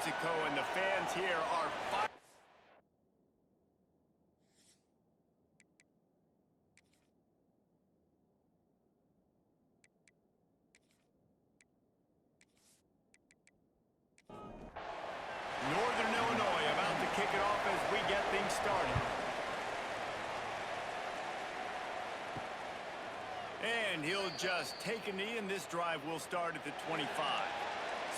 Mexico, and the fans here are fired. Northern Illinois about to kick it off as we get things started. And he'll just take a knee, and this drive will start at the 25.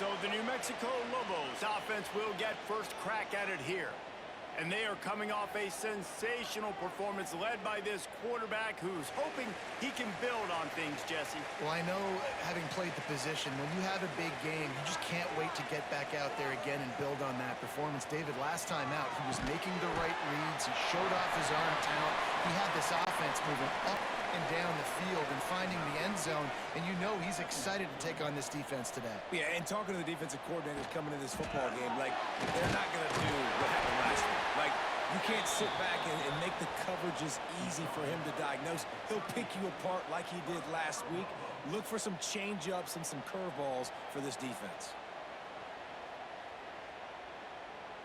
So the New Mexico Lobos offense will get first crack at it here. And they are coming off a sensational performance led by this quarterback who's hoping he can build on things, Jesse. Well, I know, having played the position, when you have a big game, you just can't wait to get back out there again and build on that performance. David, last time out, he was making the right reads. He showed off his arm talent. He had this offense moving up and down the field and finding the end zone, and you know he's excited to take on this defense today. Yeah, and talking to the defensive coordinators coming in this football game, like, they're not going to do what happened last week. Like, you can't sit back and make the coverages easy for him to diagnose. He'll pick you apart like he did last week. Look for some change-ups and some curveballs for this defense.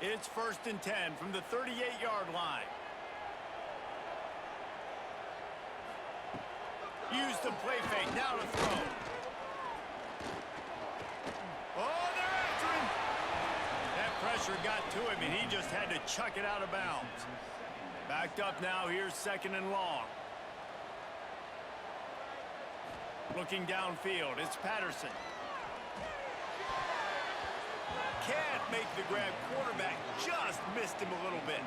It's 1st and 10 from the 38-yard line. Use the play fake, now to throw. Oh, they're after him. That pressure got to him, and he just had to chuck it out of bounds. Backed up now, here's 2nd and long. Looking downfield, it's Patterson. Can't make the grab, quarterback just missed him a little bit.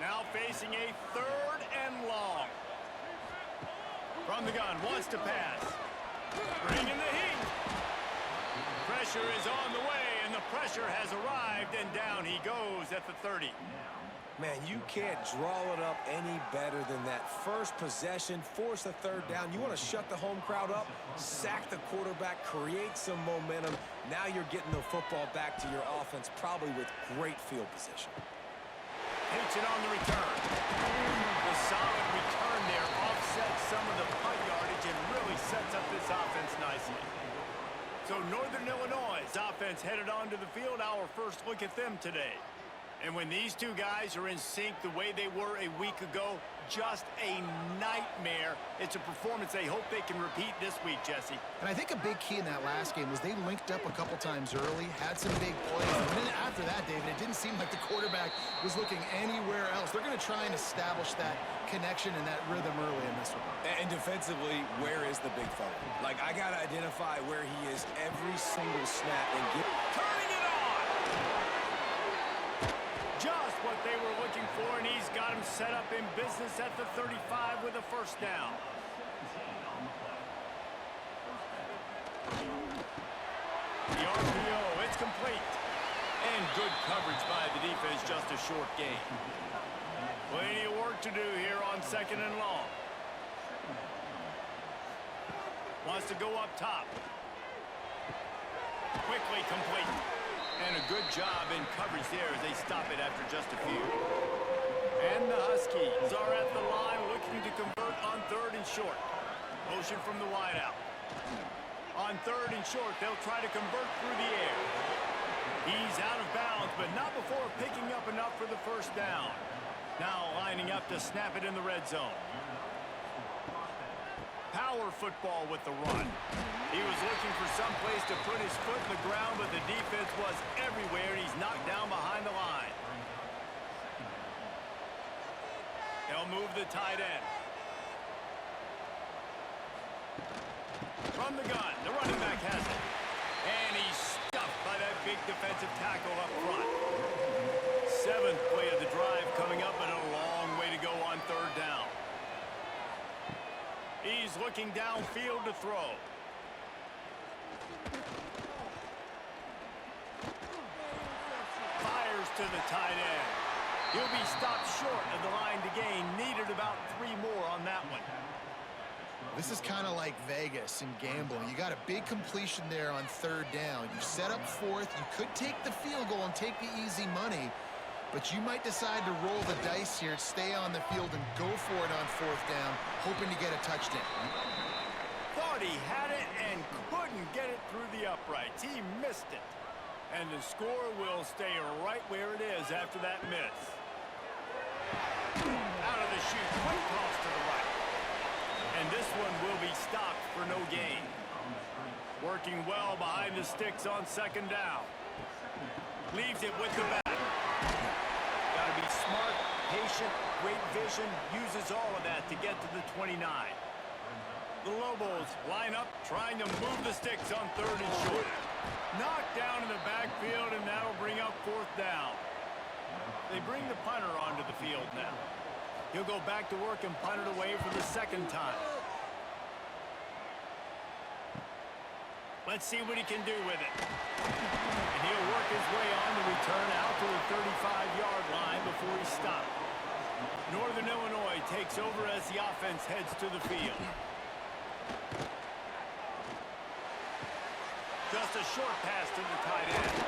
Now facing a 3rd and long. From the gun, wants to pass. Bringing the heat. Pressure is on the way, and the pressure has arrived, and down he goes at the 30. Man, you can't draw it up any better than that. First possession, force a 3rd down. You want to shut the home crowd up, sack the quarterback, create some momentum. Now you're getting the football back to your offense, probably with great field position. Takes it on the return. The solid return there offsets some of the punt yardage and really sets up this offense nicely. So Northern Illinois' offense headed onto the field. Our first look at them today. And when these two guys are in sync the way they were a week ago, just a nightmare. It's a performance they hope they can repeat this week, Jesse. And I think a big key in that last game was they linked up a couple times early, had some big plays. And then after that, David, it didn't seem like the quarterback was looking anywhere else. They're going to try and establish that connection and that rhythm early in this one. And defensively, where is the big fella? Like, I got to identify where he is every single snap and get... Turning it on! Just what they were looking for, and he's got him set up in business at the 35 with a 1st down. The RPO, it's complete. And good coverage by the defense, just a short gain. Plenty of work to do here on 2nd and long. Wants to go up top. Quickly complete. And a good job in coverage there as they stop it after just a few. And the Huskies are at the line looking to convert on 3rd and short. Motion from the wideout. On 3rd and short, they'll try to convert through the air. He's out of bounds, but not before picking up enough for the 1st down. Now lining up to snap it in the red zone. Power football with the run. He was looking for some place to put his foot in the ground, but the defense was everywhere, and he's knocked down behind the line. They'll move the tight end. From the gun, the running back has it. And he's stuffed by that big defensive tackle up front. 7th play of the drive coming up, but a long way to go on 3rd down. He's looking downfield to throw. Fires to the tight end. He'll be stopped short of the line to gain. Needed about 3 more on that one. This is kind of like Vegas and gambling. You got a big completion there on 3rd down. You set up 4th. You could take the field goal and take the easy money, but you might decide to roll the dice here, stay on the field, and go for it on 4th down, hoping to get a touchdown. Thought he had it and couldn't get it through the uprights. He missed it. And the score will stay right where it is after that miss. Out of the chute, quick toss to the right. And this one will be stopped for no gain. Working well behind the sticks on second down. Leaves it with the back. Got to be smart, patient, great vision. Uses all of that to get to the 29. The Lobos line up, trying to move the sticks on third and short. Knocked down in the backfield, and that'll bring up fourth down. They bring the punter onto the field now. He'll go back to work and punt it away for the second time. Let's see what he can do with it. And he'll work his way on the return out to the 35-yard line before he stopped. Northern Illinois takes over as the offense heads to the field. Just a short pass to the tight end.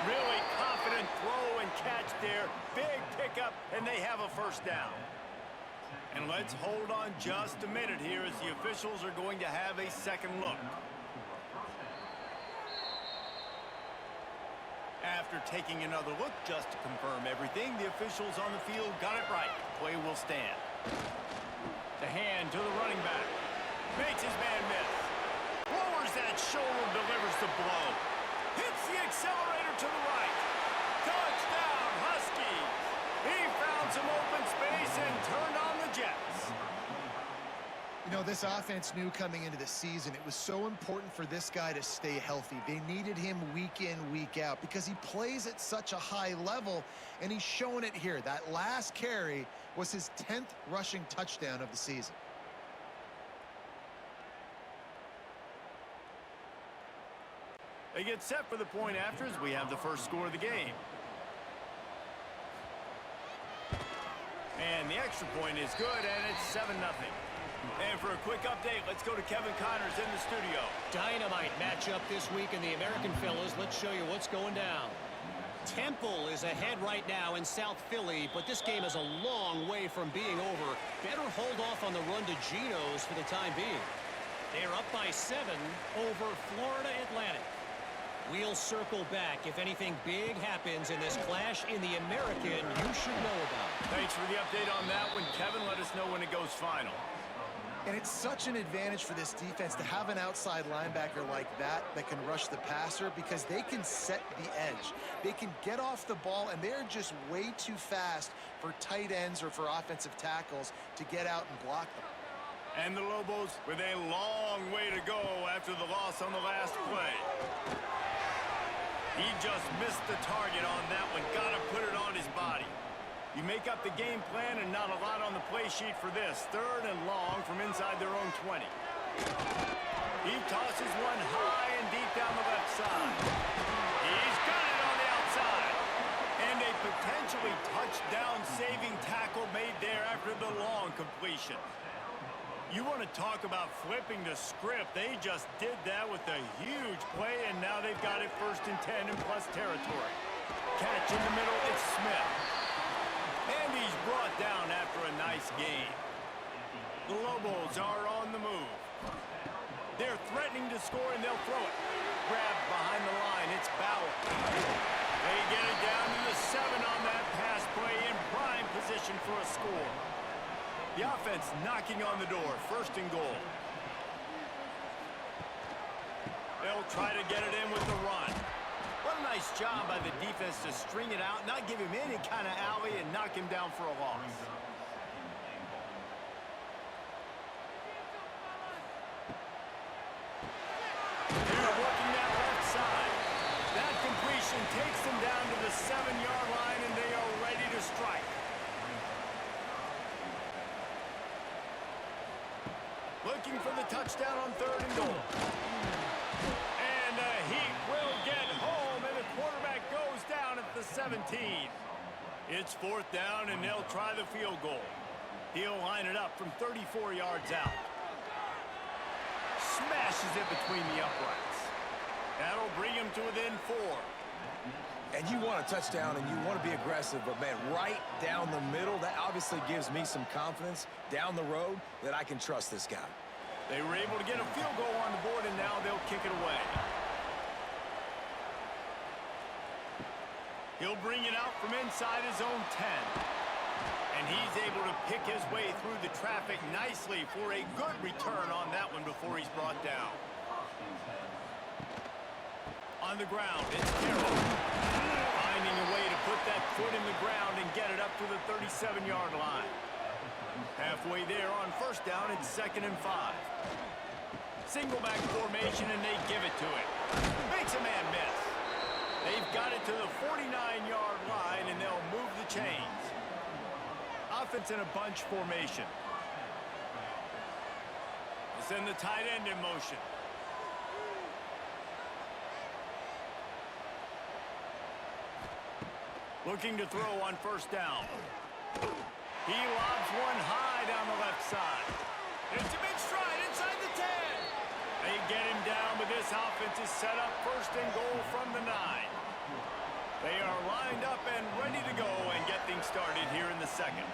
Really confident throw and catch there. Big pickup, and they have a first down. And let's hold on just a minute here as the officials are going to have a second look. After taking another look just to confirm everything, the officials on the field got it right. Play will stand. The hand to the running back. Makes his man miss. Lowers that shoulder, delivers the blow. Hits the accelerator to the right. Touchdown, Huskies. He found some open space and turned on the Jets. You know, this offense knew coming into the season it was so important for this guy to stay healthy. They needed him week in, week out because he plays at such a high level, and he's showing it here. That last carry was his 10th rushing touchdown of the season. They get set for the point after as we have the first score of the game. And the extra point is good, and it's 7-0. And for a quick update, let's go to Kevin Connors in the studio. Dynamite matchup this week in the American Fellas. Let's show you what's going down. Temple is ahead right now in South Philly, but this game is a long way from being over. Better hold off on the run to Geno's for the time being. They're up by 7 over Florida Atlantic. We'll circle back if anything big happens in this clash in the American you should know about. Thanks for the update on that one, Kevin. Let us know when it goes final. And it's such an advantage for this defense to have an outside linebacker like that can rush the passer because they can set the edge. They can get off the ball, and they're just way too fast for tight ends or for offensive tackles to get out and block them. And the Lobos with a long way to go after the loss on the last play. He just missed the target on that one. Got to put it on his body. You make up the game plan and not a lot on the play sheet for this. 3rd and long from inside their own 20. He tosses one high and deep down the left side. He's got it on the outside. And a potentially touchdown-saving tackle made there after the long completion. You want to talk about flipping the script. They just did that with a huge play, and now they've got it 1st and 10 in plus territory. Catch in the middle, it's Smith. And he's brought down after a nice gain. The Lobos are on the move. They're threatening to score, and they'll throw it. Grabbed behind the line, it's Bauer. They get it down to the 7 on that pass play in prime position for a score. The offense knocking on the door, 1st and goal. They'll try to get it in with the run. What a nice job by the defense to string it out, not give him any kind of alley, and knock him down for a loss. They're working that left side. That completion takes them down to the 7-yard line, and they are ready to strike. Looking for the touchdown on 3rd and goal. And the Heat will get home, and the quarterback goes down at the 17. It's 4th down, and they'll try the field goal. He'll line it up from 34 yards out. Smashes it between the uprights. That'll bring him to within 4. And you want a touchdown, and you want to be aggressive, but, man, right down the middle, that obviously gives me some confidence down the road that I can trust this guy. They were able to get a field goal on the board, and now they'll kick it away. He'll bring it out from inside his own 10. And he's able to pick his way through the traffic nicely for a good return on that one before he's brought down. On the ground, it's Carroll. Finding a way to put that foot in the ground and get it up to the 37-yard line. Halfway there on first down, it's 2nd and 5. Single back formation, and they give it to him. Makes a man miss. They've got it to the 49-yard line, and they'll move the chains. Offense in a bunch formation. They send the tight end in motion. Looking to throw on first down. He lobs one high down the left side. It's a big stride inside the 10. They get him down, but this offense is set up 1st and goal from the 9. They are lined up and ready to go and get things started here in the 2nd.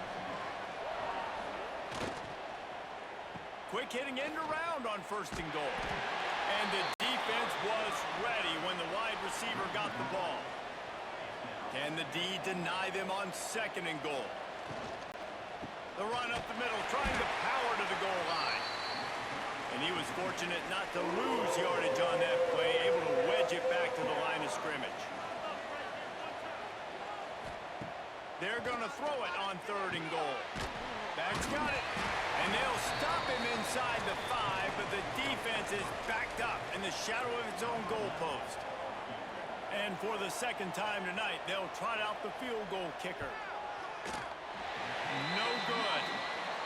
Quick hitting end around on 1st and goal. And the defense was ready when the wide receiver got the ball. Can the D deny them on 2nd and goal? The run up the middle, trying to power to the goal line. And he was fortunate not to lose yardage on that play, able to wedge it back to the line of scrimmage. They're going to throw it on 3rd and goal. Back's got it. And they'll stop him inside the 5, but the defense is backed up in the shadow of its own goalpost. And for the 2nd time tonight, they'll trot out the field goal kicker. No good.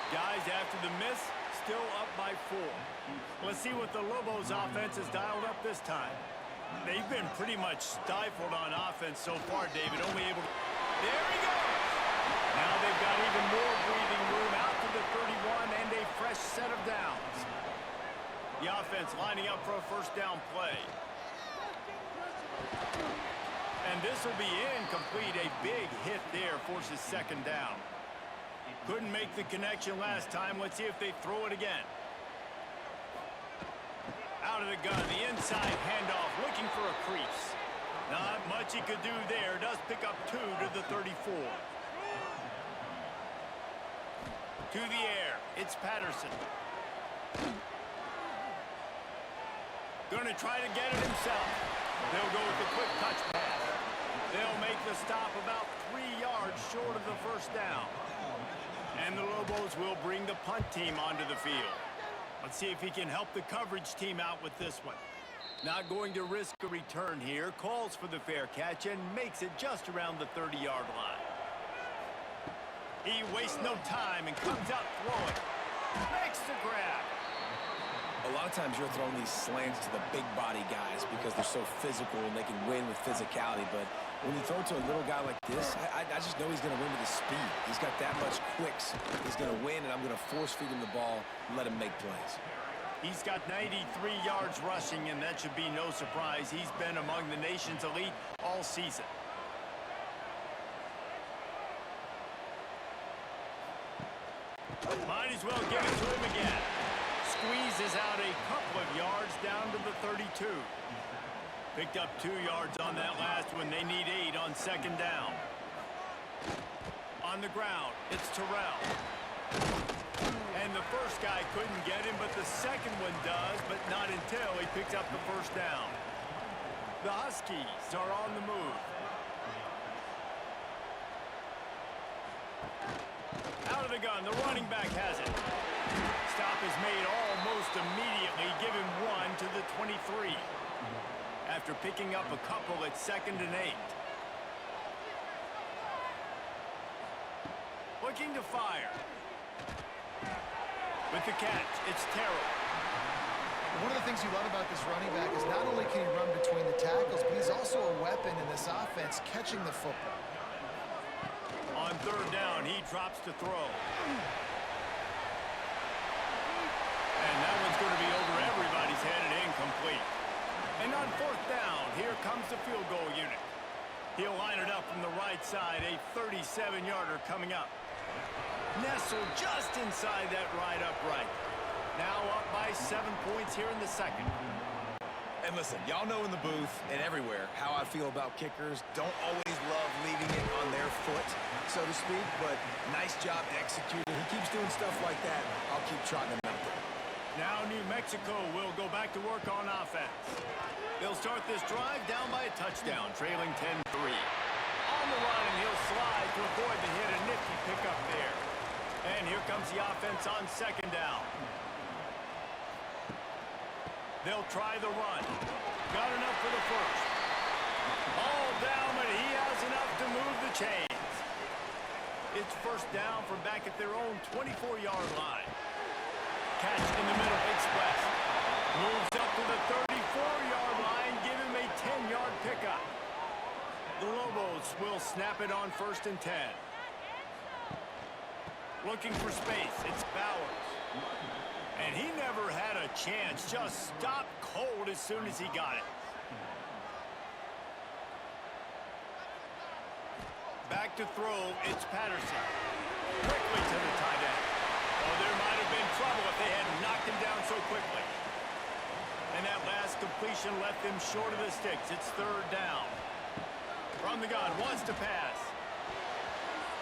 Guys, after the miss, still up by 4. Let's see what the Lobos offense has dialed up this time. They've been pretty much stifled on offense so far, David. Only able to... There he goes! Now they've got even more breathing room out to the 31 and a fresh set of downs. The offense lining up for a first down play. And this will be incomplete. A big hit there forces 2nd down. Couldn't make the connection last time. Let's see if they throw it again. Out of the gun, the inside handoff, looking for a crease. Not much he could do there. Does pick up 2 to the 34. To the air, it's Patterson. Gonna try to get it himself. They'll go with the quick touch pass. They'll make the stop about 3 yards short of the first down. And the Lobos will bring the punt team onto the field. Let's see if he can help the coverage team out with this one. Not going to risk a return here. Calls for the fair catch and makes it just around the 30-yard line. He wastes no time and comes out throwing. Makes the grab. A lot of times you're throwing these slants to the big body guys because they're so physical and they can win with physicality. But when you throw it to a little guy like this, I just know he's going to win with his speed. He's got that much quicks. He's going to win, and I'm going to force feed him the ball and let him make plays. He's got 93 yards rushing, and that should be no surprise. He's been among the nation's elite all season. Might as well give it to him again. Squeezes out a couple of yards down to the 32. Picked up 2 yards on that last one. They need 8 on 2nd down. On the ground, it's Terrell. And the first guy couldn't get him, but the second one does, but not until he picks up the first down. The Huskies are on the move. Out of the gun, the running back has it. Stop is made almost immediately. Give him 1 to the 23. After picking up a couple at 2nd and 8. Looking to fire. With the catch, it's Terrell. One of the things you love about this running back is not only can he run between the tackles, but he's also a weapon in this offense catching the football. On 3rd down, he drops to throw. And that one's going to be over everybody's head and incomplete. And on 4th down, here comes the field goal unit. He'll line it up from the right side, a 37-yarder coming up. Nestled just inside that right upright. Now up by 7 points here in the 2nd. And listen, y'all know in the booth and everywhere how I feel about kickers. Don't always love leaving it on their foot, so to speak, but nice job executing. He keeps doing stuff like that. I'll keep trotting him out there. Now New Mexico will go back to work on offense. They'll start this drive down by a touchdown, trailing 10-3. On the run, and he'll slide to avoid the hit. A nifty pickup there. And here comes the offense on second down. They'll try the run. Got enough for the first. All down, but he has enough to move the chains. It's first down from back at their own 24-yard line. Catch in the middle, it's West. Moves up to the 34-yard line, give him a 10-yard pickup. The Lobos will snap it on 1st and 10. Looking for space, it's Bowers. And he never had a chance, just stopped cold as soon as he got it. Back to throw, it's Patterson. Quickly to the tight end. Oh, there might have been trouble if they had knocked him down so quickly. And that last completion left them short of the sticks. It's 3rd down. From the gun, wants to pass.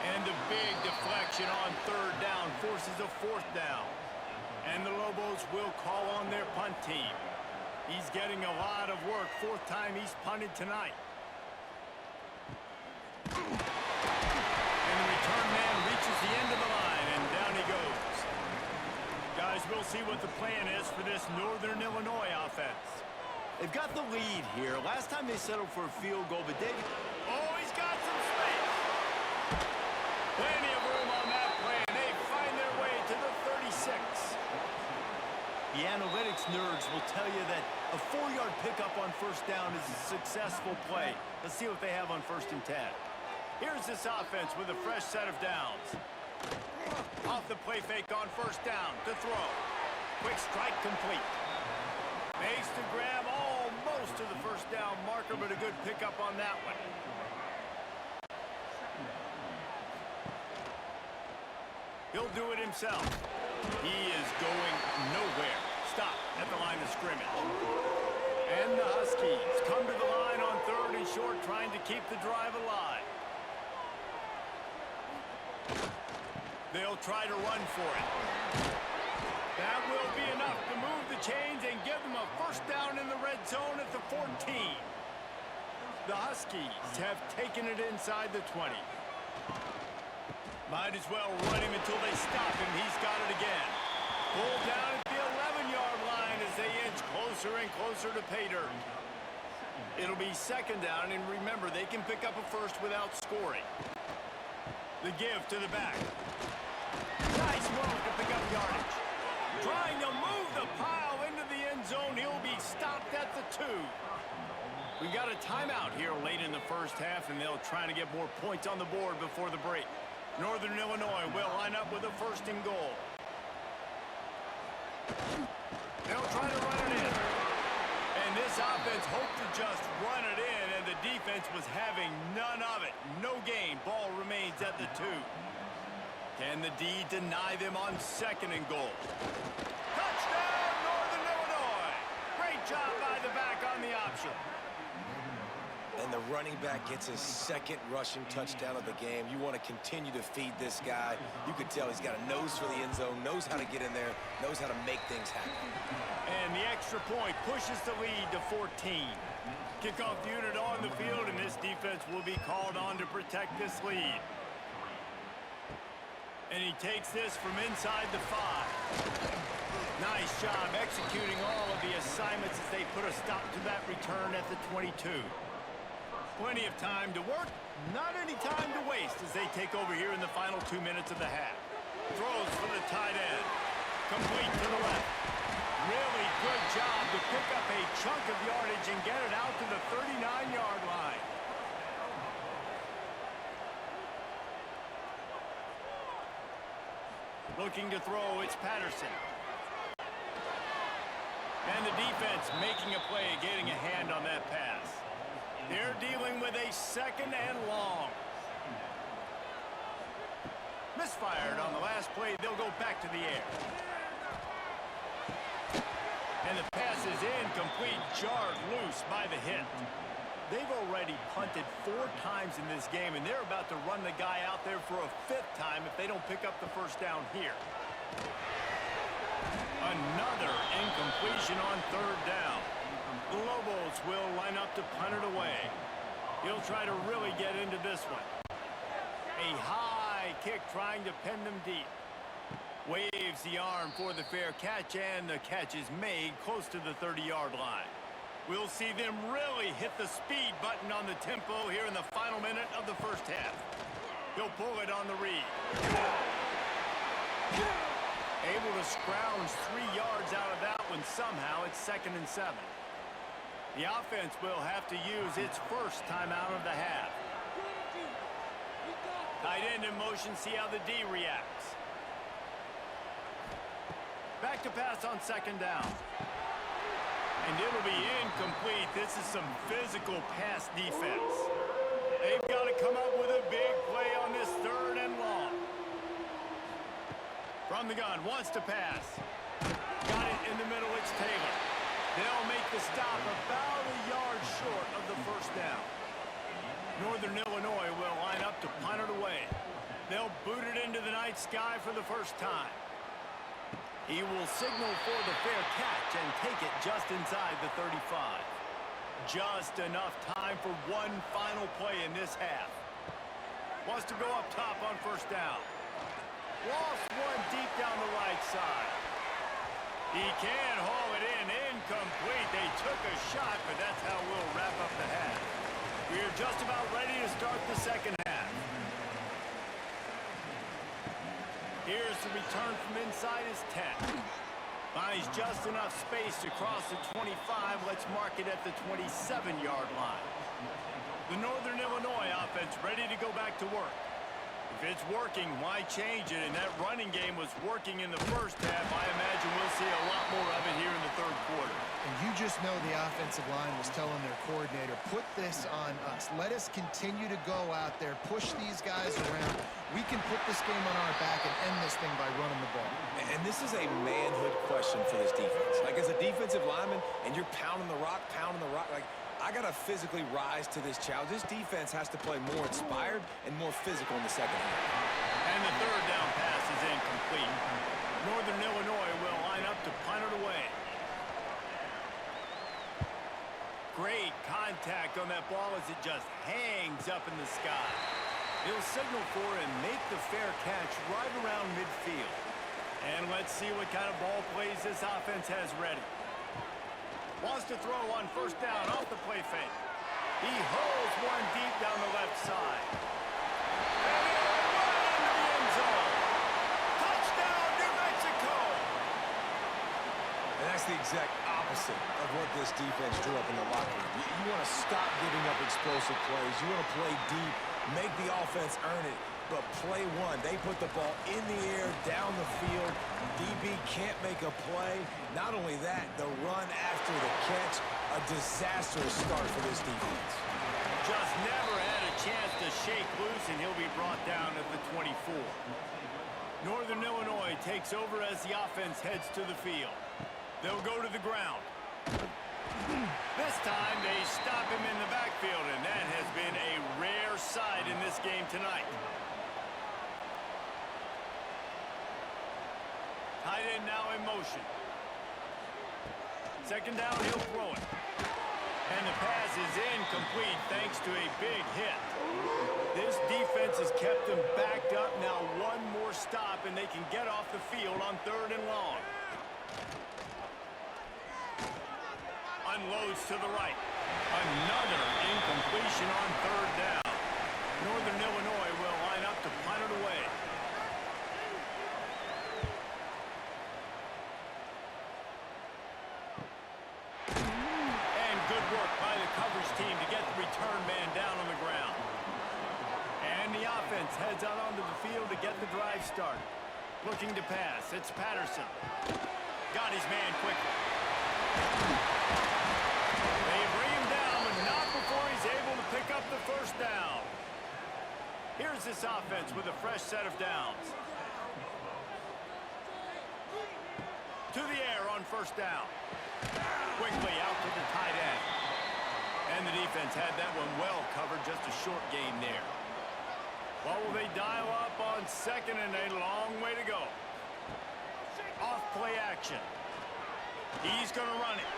And the big deflection on 3rd down forces a 4th down. And the Lobos will call on their punt team. He's getting a lot of work. 4th time he's punted tonight. And the return man reaches the end of the line, and down he goes. Guys, we'll see what the plan is for this Northern Illinois offense. They've got the lead here. Last time they settled for a field goal, but David... Oh, he's got some space. Plenty of room on that play, and they find their way to the 36. The analytics nerds will tell you that a 4-yard pickup on 1st down is a successful play. Let's see what they have on 1st and 10. Here's this offense with a fresh set of downs. Off the play fake on 1st down to throw. Quick strike complete. Makes the grab almost to the 1st down marker, but a good pickup on that one. He'll do it himself. He is going nowhere. Stop at the line of scrimmage. And the Huskies come to the line on 3rd and short, trying to keep the drive alive. They'll try to run for it. That will be enough to move the chains and give them a 1st down in the red zone at the 14. The Huskies have taken it inside the 20. Might as well run him until they stop him. He's got it again. Pulled down at the 11-yard line as they inch closer and closer to pay dirt. It'll be 2nd down, and remember, they can pick up a first without scoring. The give to the back. Nice move to pick up yardage. Trying to move the pile into the end zone. He'll be stopped at the 2. We got a timeout here late in the 1st half, and they'll try to get more points on the board before the break. Northern Illinois will line up with a 1st and goal. They'll try to run it in. And this offense hoped to just run it in, and the defense was having none of it. No gain. Ball remains at the 2. Can the D deny them on 2nd and goal? Touchdown, Northern Illinois! Great job by the back on the option. And the running back gets his 2nd rushing touchdown of the game. You want to continue to feed this guy. You could tell he's got a nose for the end zone, knows how to get in there, knows how to make things happen. And the extra point pushes the lead to 14. Kickoff unit on the field, and this defense will be called on to protect this lead. And he takes this from inside the 5. Nice job executing all of the assignments as they put a stop to that return at the 22. Plenty of time to work, not any time to waste as they take over here in the final 2 minutes of the half. Throws for the tight end. Complete to the left. Really good job to pick up a chunk of yardage and get it out to the 39-yard line. Looking to throw, it's Patterson. And the defense making a play, getting a hand on that pass. They're dealing with a 2nd and long. Misfired on the last play. They'll go back to the air. And the pass is incomplete, jarred loose by the hit. They've already punted 4 times in this game, and they're about to run the guy out there for a 5th time if they don't pick up the first down here. Another incompletion on 3rd down. The Lobos will line up to punt it away. He'll try to really get into this one. A high kick trying to pin them deep. Waves the arm for the fair catch, and the catch is made close to the 30-yard line. We'll see them really hit the speed button on the tempo here in the final minute of the first half. He'll pull it on the read. Able to scrounge 3 yards out of that one somehow. It's 2nd and 7. The offense will have to use its first timeout of the half. Tight end in motion, see how the D reacts. Back to pass on 2nd down. And it'll be incomplete. This is some physical pass defense. They've got to come up with a big play on this 3rd and long. From the gun, wants to pass. Got it in the middle, it's Taylor. They'll make the stop about a yard short of the first down. Northern Illinois will line up to punt it away. They'll boot it into the night sky for the first time. He will signal for the fair catch and take it just inside the 35. Just enough time for one final play in this half. Wants to go up top on 1st down. Lost one deep down the right side. He can haul it in. Incomplete. They took a shot, but that's how we'll wrap up the half. We're just about ready to start the second half. Here's the return from inside his 10. Finds just enough space to cross the 25. Let's mark it at the 27-yard line. The Northern Illinois offense ready to go back to work. If it's working, why change it? And that running game was working in the first half. I imagine we'll see a lot more of it here in the 3rd quarter. And you just know the offensive line was telling their coordinator, put this on us. Let us continue to go out there, push these guys around. We can put this game on our back and end this thing by running the ball. And this is a manhood question for this defense. Like, as a defensive lineman, and you're pounding the rock, like, I got to physically rise to this challenge. This defense has to play more inspired and more physical in the second half. And the 3rd down pass is incomplete. Northern Illinois will line up to punt it away. Great contact on that ball as it just hangs up in the sky. He'll signal for and make the fair catch right around midfield. And let's see what kind of ball plays this offense has ready. Wants to throw on 1st down off the play fake. He holds one deep down the left side. And he'll run into the end zone. Touchdown, New Mexico! And that's the exact opposite of what this defense drew up in the locker room. You want to stop giving up explosive plays. You want to play deep, make the offense earn it. But play one, they put the ball in the air, down the field. DB can't make a play. Not only that, the run after the catch, a disastrous start for this defense. Just never had a chance to shake loose, and he'll be brought down at the 24. Northern Illinois takes over as the offense heads to the field. They'll go to the ground. This time they stop him in the backfield, and that has been a rare sight in this game tonight. Tight end now in motion. 2nd down, he'll throw it. And the pass is incomplete thanks to a big hit. This defense has kept them backed up. Now one more stop, and they can get off the field on 3rd and long. Unloads to the right. Another incompletion on 3rd down. Northern Illinois will line up to punt it away. And good work by the coverage team to get the return man down on the ground. And the offense heads out onto the field to get the drive started. Looking to pass. It's Patterson. Got his man quickly. They bring him down, but not before he's able to pick up the first down. Here's this offense with a fresh set of downs. To the air on first down. Quickly out to the tight end. And the defense had that one well covered, just a short gain there. What will they dial up on second and a long way to go? Off play action. He's going to run it.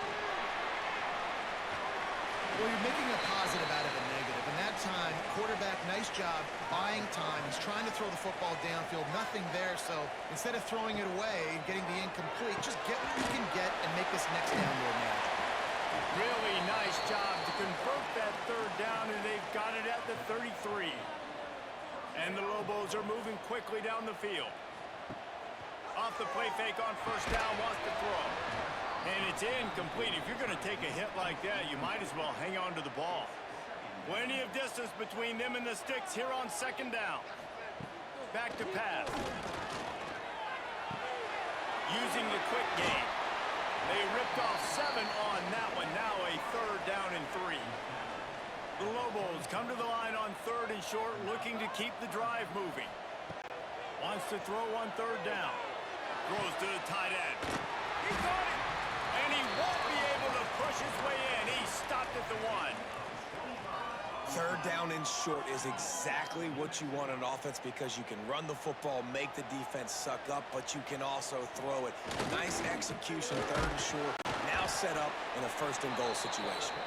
Well, you're making a positive out of a negative. In that time, quarterback, nice job buying time. He's trying to throw the football downfield. Nothing there, so instead of throwing it away and getting the incomplete, just get what you can get and make this next down more manageable. Really nice job to convert that third down, and they've got it at the 33. And the Lobos are moving quickly down the field. Off the play fake on first down, wants to throw. And it's incomplete. If you're going to take a hit like that, you might as well hang on to the ball. Plenty of distance between them and the sticks here on second down. Back to pass. Using the quick game. They ripped off 7 on that one. Now a third down and 3. The Lobos come to the line on third and short, looking to keep the drive moving. Wants to throw on third down. Throws to the tight end. He got it! And he won't be able to push his way in. He stopped at the 1. Third down and short is exactly what you want on offense because you can run the football, make the defense suck up, but you can also throw it. Nice execution, third and short, now set up in a first and goal situation.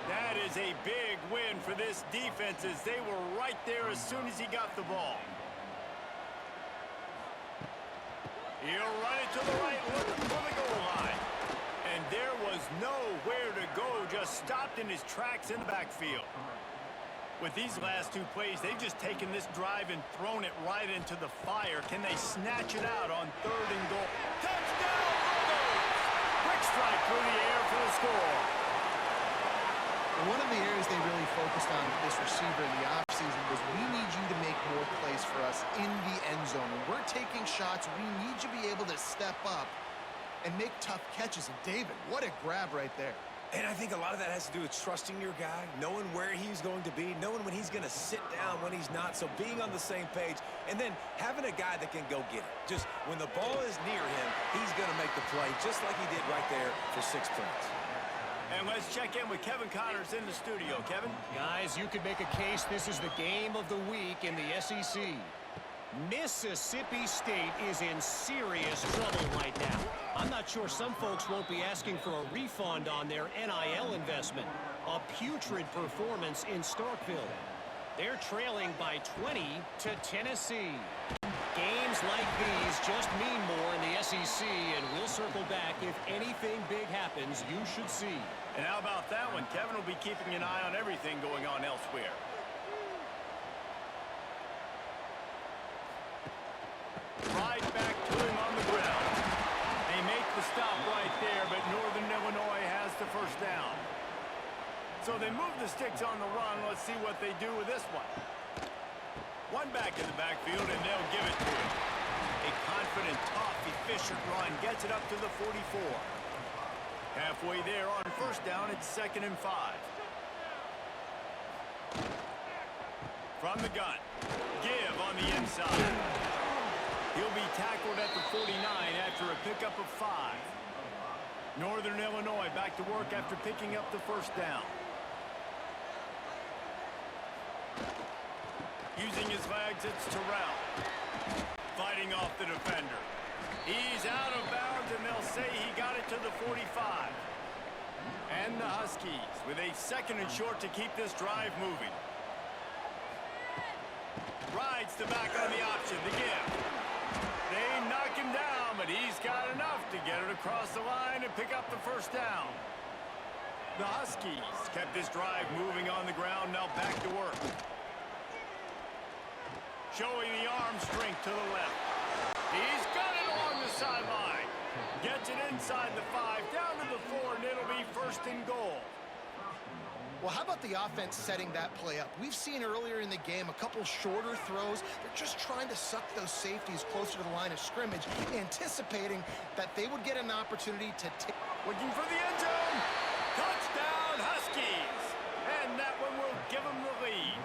That is a big win for this defense as they were right there as soon as he got the ball. He'll run it to the right, looking for the goal line. And there was nowhere to go, just stopped in his tracks in the backfield. With these last 2 plays, they've just taken this drive and thrown it right into the fire. Can they snatch it out on third and goal? Touchdown, Lobos! Quick strike through the air for the score. One of the areas they really focused on with this receiver in the offseason was we need you to make more plays for us in the end zone. When we're taking shots, we need you to be able to step up and make tough catches. And David, what a grab right there. And I think a lot of that has to do with trusting your guy, knowing where he's going to be, knowing when he's going to sit down, when he's not, so being on the same page, and then having a guy that can go get it. Just when the ball is near him, he's going to make the play, just like he did right there for 6 points. And let's check in with Kevin Connors in the studio. Kevin? Guys, you could make a case this is the game of the week in the SEC. Mississippi State is in serious trouble right now. I'm not sure some folks won't be asking for a refund on their NIL investment. A putrid performance in Starkville. They're trailing by 20 to Tennessee. Games like these just mean more in the SEC, and we'll circle back if anything big happens you should see. And how about that one? Kevin will be keeping an eye on everything going on elsewhere. Right back to him on the ground. They make the stop right there, but Northern Illinois has the first down. So they move the sticks on the run. Let's see what they do with this one. One back in the backfield, and they'll give it to him. A confident, tough, efficient run gets it up to the 44. Halfway there on first down, it's 2nd and 5. From the gun. Give on the inside. He'll be tackled at the 49 after a pickup of 5. Northern Illinois back to work after picking up the first down. Using his legs, it's Terrell. Fighting off the defender. He's out of bounds, and they'll say he got it to the 45. And the Huskies with a 2nd and short to keep this drive moving. Rides the back on the option, the give. They knock him down, but he's got enough to get it across the line and pick up the first down. The Huskies kept this drive moving on the ground, now back to work. Showing the arm strength to the left. He's got it along the sideline. Gets it inside the 5, down to the 4, and it'll be 1st and goal. Well, how about the offense setting that play up? We've seen earlier in the game a couple shorter throws. They're just trying to suck those safeties closer to the line of scrimmage, anticipating that they would get an opportunity to take. Looking for the end zone. Touchdown, Huskies. And that one will give them the lead.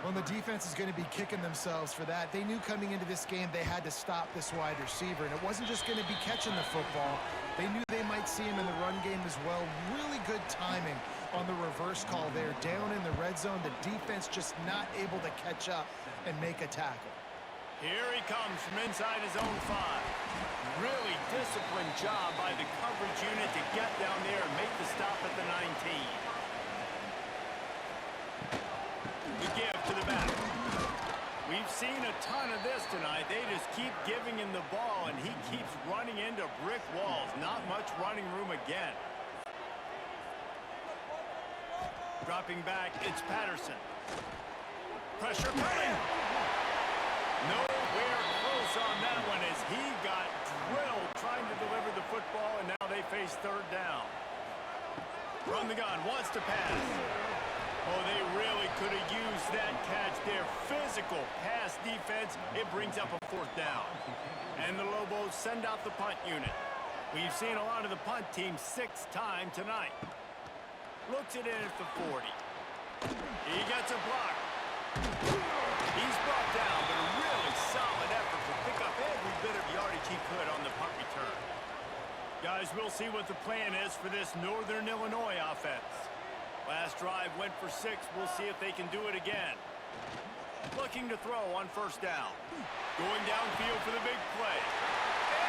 Well, Well, the defense is going to be kicking themselves for that. They knew coming into this game they had to stop this wide receiver, and it wasn't just going to be catching the football. They knew they might see him in the run game as well. Really good timing on the reverse call there. Down in the red zone, the defense just not able to catch up and make a tackle. Here he comes from inside his own 5. Really disciplined job by the coverage unit to get down there and make the stop at the 19. The give to the back. We've seen a ton of this tonight. They just keep giving him the ball, and he keeps running into brick walls. Not much running room again. Dropping back, it's Patterson. Pressure coming. Nowhere close on that one as he got drilled trying to deliver the football, and now they face third down. From the gun, wants to pass. Oh, they really could have used that catch there. Physical pass defense. It brings up a 4th down. And the Lobos send out the punt unit. We've seen a lot of the punt team 6 times tonight. Looks it in at the 40. He gets a block. He's brought down, but a really solid effort to pick up every bit of yardage he could on the punt return. Guys, we'll see what the plan is for this Northern Illinois offense. Last drive went for 6. We'll see if they can do it again. Looking to throw on 1st down. Going downfield for the big play.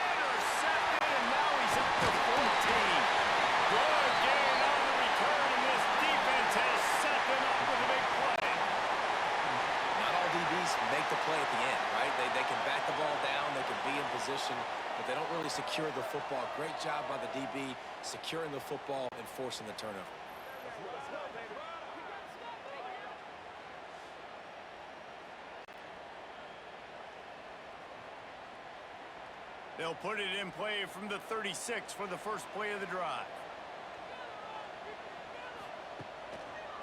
Intercepted, and now he's up to 14. Good gain on the return, and this defense has set them up with a big play. Not all DBs make the play at the end, right? They can bat the ball down, they can be in position, but they don't really secure the football. Great job by the DB securing the football and forcing the turnover. They'll put it in play from the 36 for the first play of the drive.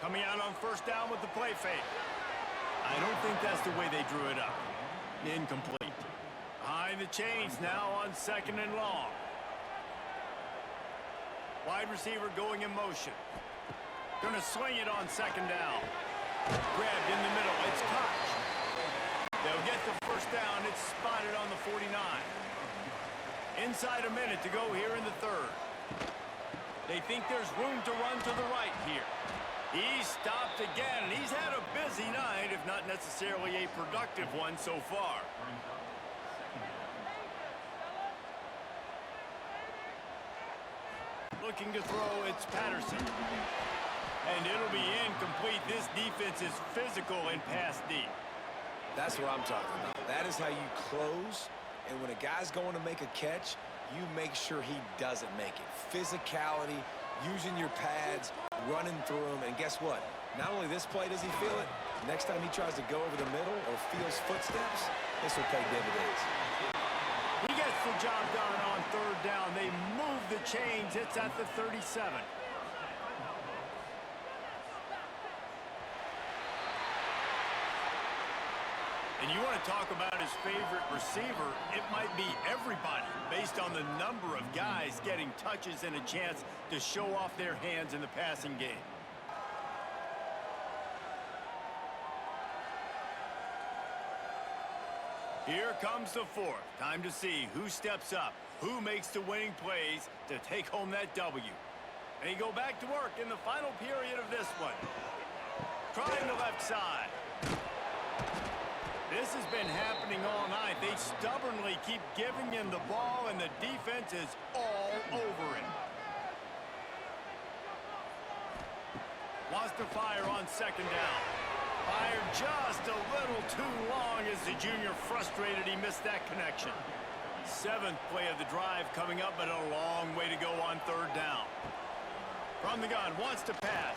Coming out on 1st down with the play fake. I don't think that's the way they drew it up. Incomplete. Behind the chains now on 2nd and long. Wide receiver going in motion. Gonna swing it on 2nd down. Grabbed in the middle. It's Koch. They'll get the 1st down. It's spotted on the 49. Inside a minute to go here in the 3rd. They think there's room to run to the right here. He's stopped again, and he's had a busy night, if not necessarily a productive one so far. Looking to throw, it's Patterson. And it'll be incomplete. This defense is physical and pass deep. That's what I'm talking about. That is how you close. And when a guy's going to make a catch, you make sure he doesn't make it. Physicality, using your pads, running through them. And guess what? Not only this play does he feel it, next time he tries to go over the middle or feels footsteps, this will pay dividends. He gets the job done on 3rd down. They move the chains. It's at the 37. And you want to talk about his favorite receiver, it might be everybody based on the number of guys getting touches and a chance to show off their hands in the passing game. Here comes the 4th. Time to see who steps up, who makes the winning plays to take home that W. They go back to work in the final period of this one. Trying the left side. This has been happening all night. They stubbornly keep giving him the ball, and the defense is all over it. Wants to fire on 2nd down. Fired just a little too long as the junior frustrated he missed that connection. 7th play of the drive coming up, but a long way to go on 3rd down. From the gun, wants to pass.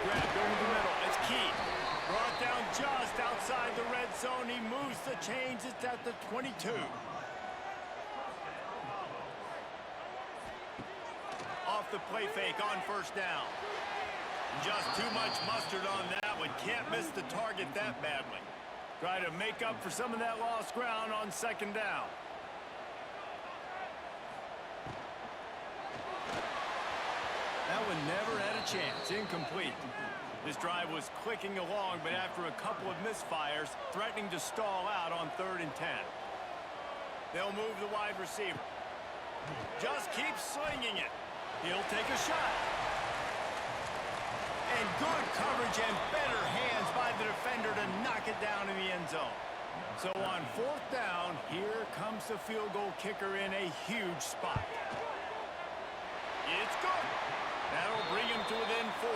Grabbed over the middle. It's Key. Brought down just outside the red zone. He moves the chains. It's at the 22. Off the play fake on 1st down. Just too much mustard on that one. Can't miss the target that badly. Try to make up for some of that lost ground on 2nd down. That one never had a chance. Incomplete. This drive was clicking along, but after a couple of misfires, threatening to stall out on 3rd and 10. They'll move the wide receiver. Just keep slinging it. He'll take a shot. And good coverage and better hands by the defender to knock it down in the end zone. So on 4th down, here comes the field goal kicker in a huge spot. It's good. That'll bring him to within 4.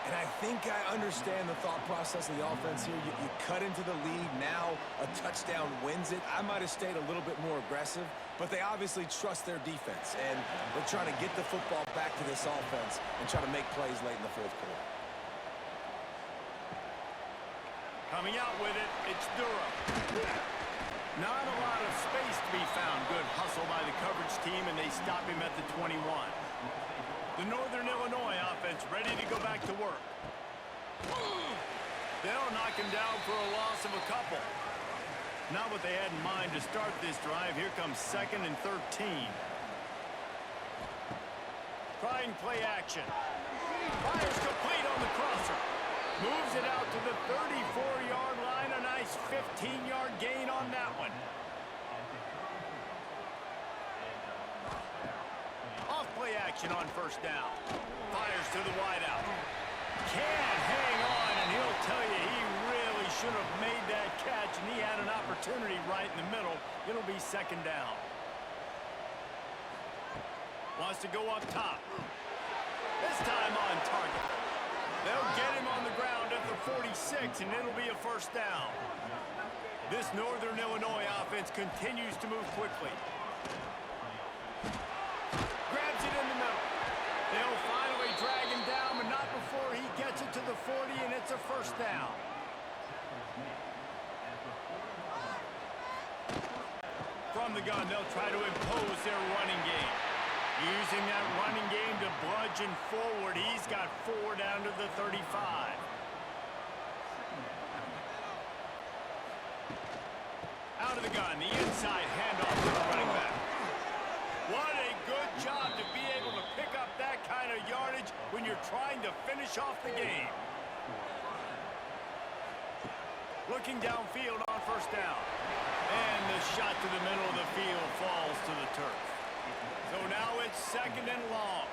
And I think I understand the thought process of the offense here. You cut into the lead. Now a touchdown wins it. I might have stayed a little bit more aggressive, but they obviously trust their defense, and they're trying to get the football back to this offense and try to make plays late in the 4th quarter. Coming out with it, it's Durham. Not a lot of space to be found. Good hustle by the coverage team, and they stop him at the 21. The Northern Illinois offense ready to go back to work. They'll knock him down for a loss of a couple. Not what they had in mind to start this drive. Here comes 2nd and 13. Trying play action. Fires complete on the crosser. Moves it out to the 34-yard line. A nice 15-yard gain on that one. Off-play action on 1st down. Fires to the wideout. Can't hang on, and he'll tell you he really should have made that catch, and he had an opportunity right in the middle. It'll be 2nd down. Wants to go up top. This time on target. They'll get him on the ground at the 46, and it'll be a 1st down. This Northern Illinois offense continues to move quickly. Grabs it in the middle. They'll finally drag him down, but not before he gets it to the 40, and it's a 1st down. From the gun, they'll try to impose their running game. Using that running game to bludgeon forward. He's got 4 down to the 35. Out of the gun, the inside handoff to the running back. What a good job to be able to pick up that kind of yardage when you're trying to finish off the game. Looking downfield on 1st down. And the shot to the middle of the field falls to the turf. So now it's 2nd and long.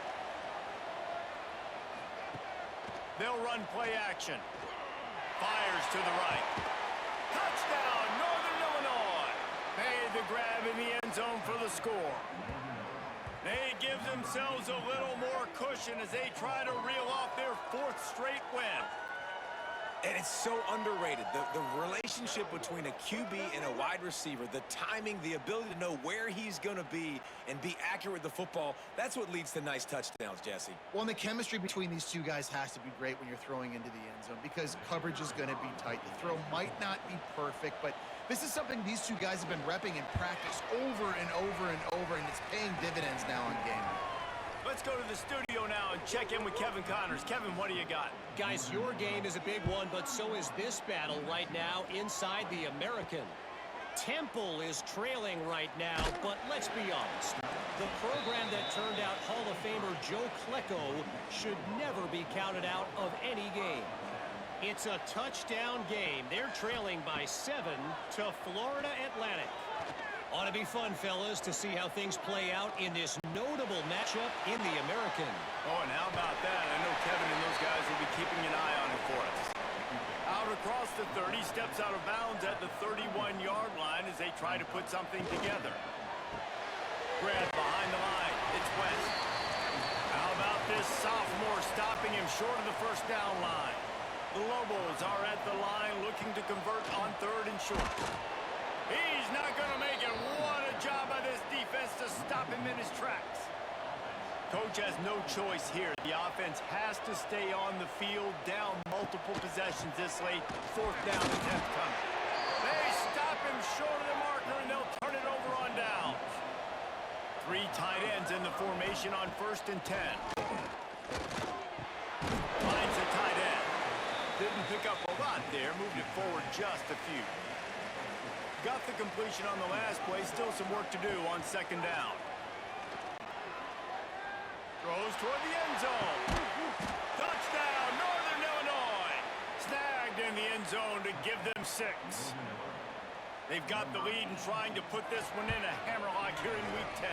They'll run play action. Fires to the right. Touchdown, Northern Illinois. Made the grab in the end zone for the score. They give themselves a little more cushion as they try to reel off their 4th straight win. And it's so underrated. The relationship between a QB and a wide receiver, the timing, the ability to know where he's going to be and be accurate with the football, that's what leads to nice touchdowns, Jesse. Well, and the chemistry between these two guys has to be great when you're throwing into the end zone because coverage is going to be tight. The throw might not be perfect, but this is something these two guys have been repping in practice over and over and over, and it's paying dividends now on game day. Let's go to the studio now and check in with Kevin Connors. Kevin, what do you got? Guys, your game is a big one, but so is this battle right now inside the American. Temple is trailing right now, but let's be honest. The program that turned out Hall of Famer Joe Klecko should never be counted out of any game. It's a touchdown game. They're trailing by 7 to Florida Atlantic. Ought to be fun, fellas, to see how things play out in this notable matchup in the American. Oh, and how about that? I know Kevin and those guys will be keeping an eye on it for us. Out across the 30, steps out of bounds at the 31-yard line as they try to put something together. Grab behind the line. It's West. How about this sophomore stopping him short of the 1st down line? The Lobos are at the line looking to convert on 3rd and short. He's not going to make it. What a job by this defense to stop him in his tracks. Coach has no choice here. The offense has to stay on the field, down multiple possessions this late. 4th down attempt coming. They stop him short of the marker, and they'll turn it over on downs. 3 tight ends in the formation on 1st and 10. Finds a tight end. Didn't pick up a lot there. Moved it forward just a few. Got the completion on the last play. Still some work to do on 2nd down. Throws toward the end zone. Touchdown, Northern zone to give them 6. They've got the lead and trying to put this one in a hammerlock here in Week 10.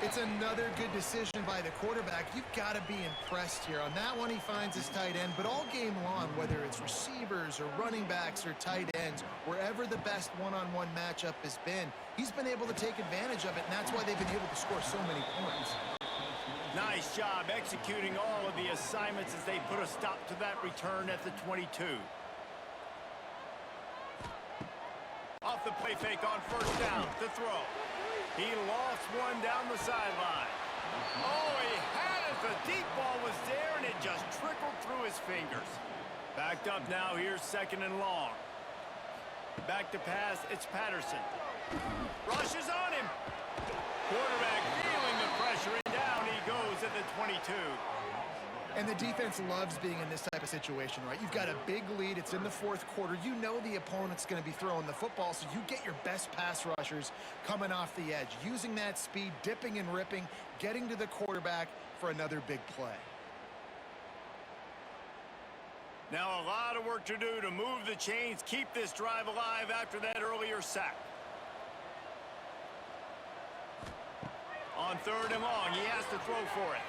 It's another good decision by the quarterback. You've got to be impressed here. On that one, he finds his tight end, but all game long, whether it's receivers or running backs or tight ends, wherever the best one-on-one matchup has been, he's been able to take advantage of it, and that's why they've been able to score so many points. Nice job executing all of the assignments as they put a stop to that return at the 22. Off the play fake on first down to throw. He lost one down the sideline. Oh, he had it. The deep ball was there, and it just trickled through his fingers. Backed up now. Here's 2nd and long. Back to pass. It's Patterson. Rushes on him. Quarterback feeling the pressure, and down he goes at the 22. And the defense loves being in this type of situation, right? You've got a big lead. It's in the 4th quarter. You know the opponent's going to be throwing the football, so you get your best pass rushers coming off the edge, using that speed, dipping and ripping, getting to the quarterback for another big play. Now a lot of work to do to move the chains, keep this drive alive after that earlier sack. On 3rd and long, he has to throw for it.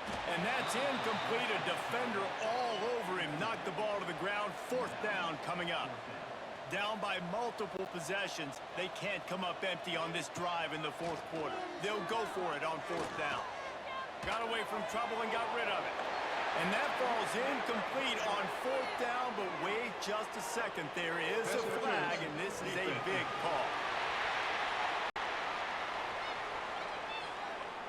And that's incomplete. A defender all over him. Knocked the ball to the ground. 4th down coming up. Down by multiple possessions. They can't come up empty on this drive in the 4th quarter. They'll go for it on 4th down. Got away from trouble and got rid of it. And that ball's incomplete on 4th down, but wait just a second. There is a flag, and this is a big call.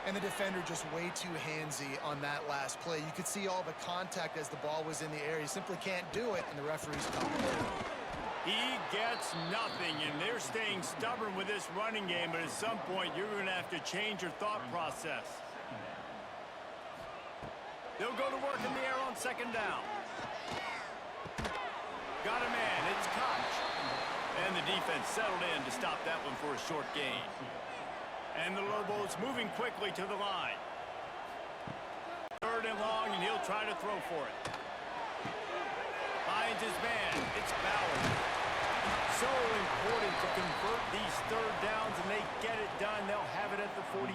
And the defender just way too handsy on that last play. You could see all the contact as the ball was in the air. He simply can't do it, and the referee's calling it. He gets nothing, and they're staying stubborn with this running game, but at some point, you're going to have to change your thought process. They'll go to work in the air on 2nd down. Got a man. It's Koch. And the defense settled in to stop that one for a short gain. And the Lobos moving quickly to the line. 3rd and long, and he'll try to throw for it. Finds his man. It's Bauer. So important to convert these 3rd downs, and they get it done. They'll have it at the 42.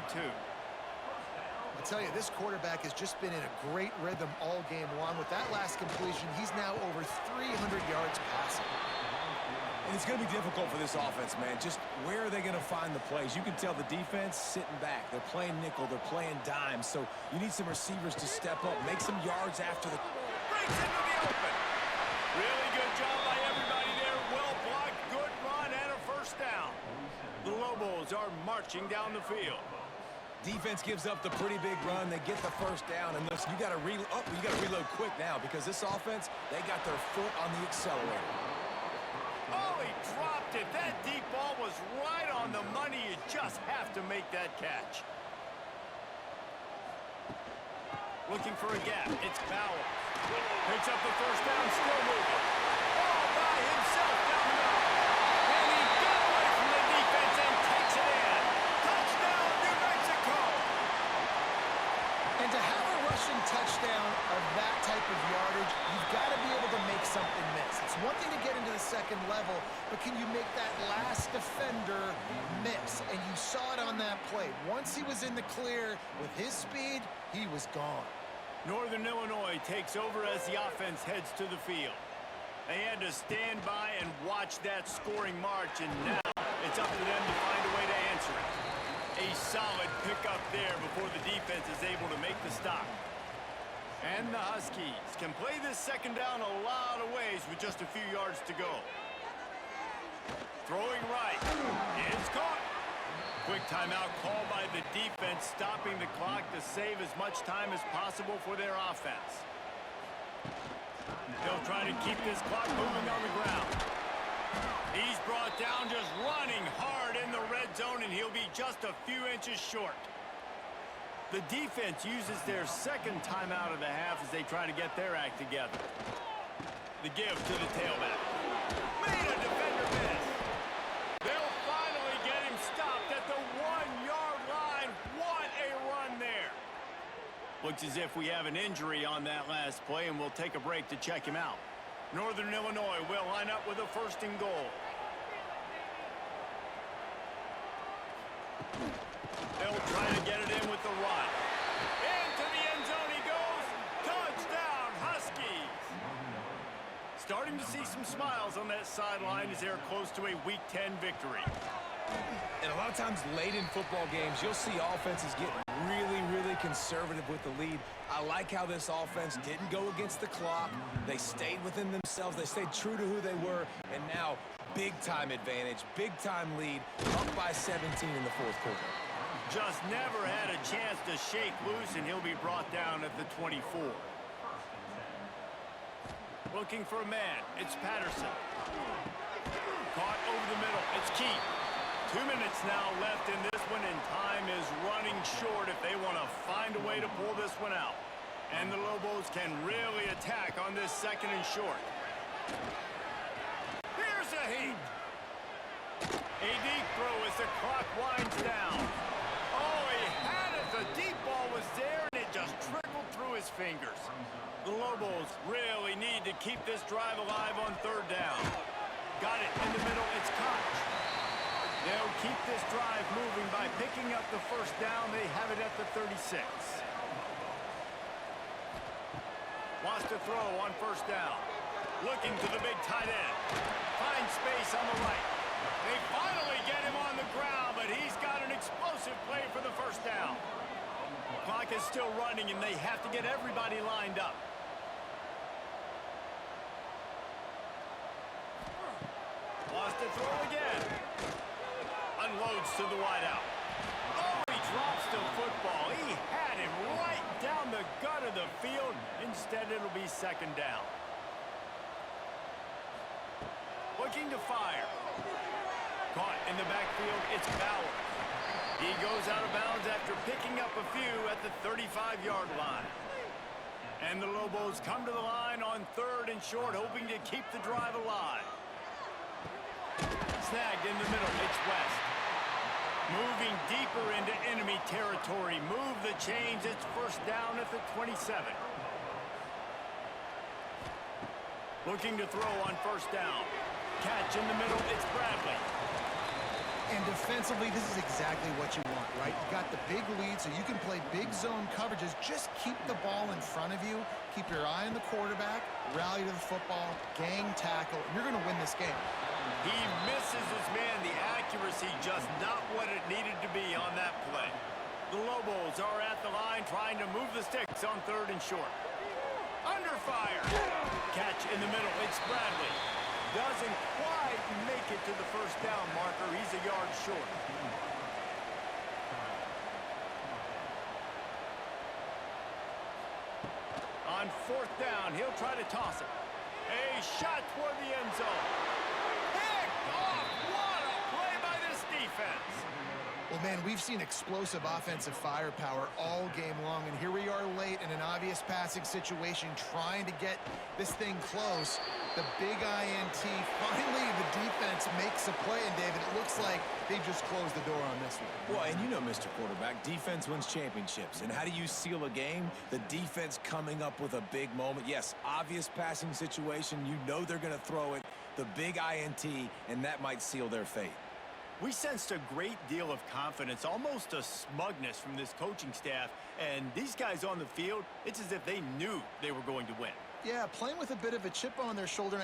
I tell you, this quarterback has just been in a great rhythm all game long. With that last completion, he's now over 300 yards passing. And it's going to be difficult for this offense, man. Just where are they going to find the plays? You can tell the defense sitting back. They're playing nickel. They're playing dime. So you need some receivers to step up, make some yards after the... Breaks into the open. Really good job by everybody there. Well blocked, good run, and a 1st down. The Lobos are marching down the field. Defense gives up the pretty big run. They get the 1st down, and listen, you got to reload quick now because this offense, they got their foot on the accelerator. Oh, he dropped it. That deep ball was right on the money. You just have to make that catch. Looking for a gap. It's Bauer. Picks up the 1st down, still moving. All by himself down the middle. And he got away from the defense and takes it in. Touchdown, New Mexico. And to have a rushing touchdown of that type of yardage, you've got to be able to make something miss. It's one thing to get into the 2nd level, but can you make that last defender miss? And you saw it on that play. Once he was in the clear with his speed, he was gone. Northern Illinois takes over as the offense heads to the field. They had to stand by and watch that scoring march, and now it's up to them to find a way to answer it. A solid pickup there before the defense is able to make the stop. And the Huskies can play this 2nd down a lot of ways with just a few yards to go. Throwing right. It's caught. Quick timeout called by the defense, stopping the clock to save as much time as possible for their offense. They'll try to keep this clock moving on the ground. He's brought down just running hard in the red zone, and he'll be just a few inches short. The defense uses their 2nd timeout of the half as they try to get their act together. The give to the tailback. Made a defender miss. They'll finally get him stopped at the 1-yard line. What a run there. Looks as if we have an injury on that last play, and we'll take a break to check him out. Northern Illinois will line up with a first and goal. They'll try to get it in with the run. Into the end zone he goes. Touchdown, Huskies. Starting to see some smiles on that sideline as they're close to a Week 10 victory. And a lot of times late in football games, you'll see offenses get really conservative with the lead. I like how this offense didn't go against the clock. They stayed within themselves. They stayed true to who they were. And now, big-time advantage, big-time lead, up by 17 in the fourth quarter. Just never had a chance to shake loose, and he'll be brought down at the 24. Looking for a man. It's Patterson. Caught over the middle. It's Keith. 2 minutes now left in this one, and time is running short if they want to find a way to pull this one out. And the Lobos can really attack on this second and short. Here's a heat. A deep throw as the clock winds down. Oh, he had it. The deep ball was there, and it just trickled through his fingers. The Lobos really need to keep this drive alive on third down. Got it in the middle. It's Koch. They'll keep this drive moving by picking up the first down. They have it at the 36. Wants to throw on first down. Looking to the big tight end. Finds space on the right. They finally get him on the ground, but he's got an explosive play for the first down. Clock is still running, and they have to get everybody lined up. Wants to throw again. Unloads to the wideout. Oh, he drops the football. He had him right down the gut of the field. Instead, it'll be second down. Looking to fire. Caught in the backfield, it's Bauer. He goes out of bounds after picking up a few at the 35-yard line. And the Lobos come to the line on third and short, hoping to keep the drive alive. Snagged in the middle, it's West. Moving deeper into enemy territory. Move the chains. It's first down at the 27. Looking to throw on first down. Catch in the middle. It's Bradley. And defensively, this is exactly what you want, right? You got the big lead, so you can play big zone coverages. Just keep the ball in front of you. Keep your eye on the quarterback. Rally to the football. Gang tackle. You're going to win this game. He misses his man. The accuracy just not what it needed to be on that play. The Lobos are at the line trying to move the sticks on third and short. Under fire. Catch in the middle. It's Bradley. Doesn't quite make it to the first down marker. He's a yard short. On fourth down, he'll try to toss it. A shot toward the end zone. Picked off. What a play by this defense. Well, man, we've seen explosive offensive firepower all game long, and here we are late in an obvious passing situation trying to get this thing close. The big INT, finally the defense makes a play, and David, it looks like they've just closed the door on this one. Well, and you know, Mr. Quarterback, defense wins championships. And how do you seal a game? The defense coming up with a big moment. Yes, obvious passing situation. You know they're going to throw it. The big INT, and that might seal their fate. We sensed a great deal of confidence, almost a smugness from this coaching staff. And these guys on the field, it's as if they knew they were going to win. Yeah, playing with a bit of a chip on their shoulder.